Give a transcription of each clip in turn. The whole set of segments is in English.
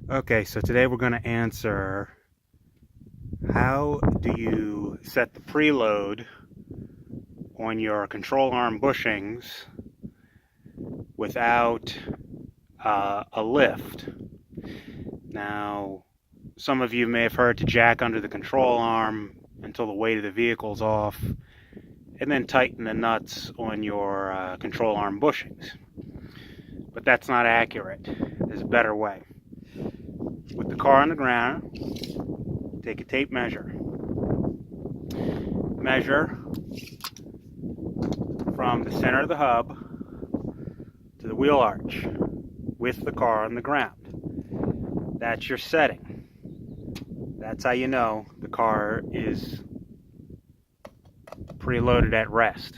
Okay, so today we're going to answer how do you set the preload on your control arm bushings without a lift. Now, some of you may have heard to jack under the control arm until the weight of the vehicle's off and then tighten the nuts on your control arm bushings. But that's not accurate. There's a better way. With the car on the ground, take a tape measure. Measure from the center of the hub to the wheel arch with the car on the ground. That's your setting. That's how you know the car is preloaded at rest.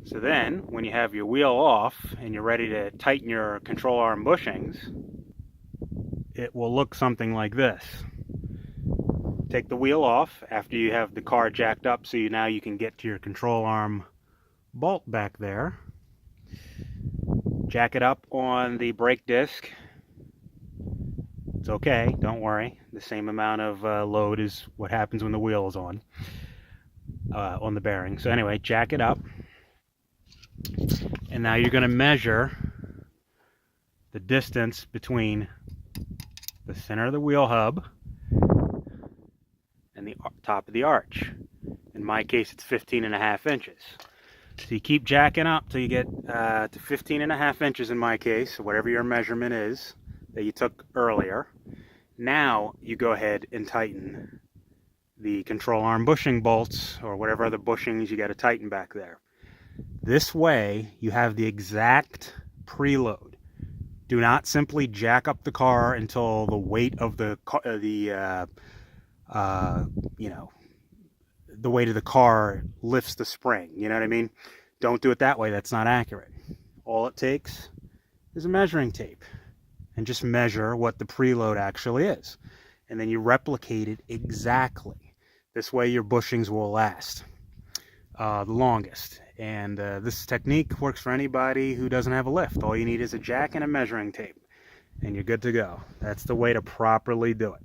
So then, when you have your wheel off and you're ready to tighten your control arm bushings, it will look something like this. Take the wheel off after you have the car jacked up so now you can get to your control arm bolt back there. Jack it up on the brake disc. It's okay, don't worry. The same amount of load is what happens when the wheel is on the bearing. So anyway, jack it up. And now you're going to measure the distance between the center of the wheel hub and the top of the arch. In my case, it's 15.5 inches. So you keep jacking up till you get to 15.5 inches in my case, whatever your measurement is that you took earlier. Now you go ahead and tighten the control arm bushing bolts or whatever other bushings you got to tighten back there. This way you have the exact preload. Do not simply jack up the car until the weight of the weight of the car lifts the spring. You know what I mean? Don't do it that way. That's not accurate. All it takes is a measuring tape and just measure what the preload actually is. And then you replicate it exactly. This way your bushings will last the longest. And this technique works for anybody who doesn't have a lift. All you need is a jack and a measuring tape, and you're good to go. That's the way to properly do it.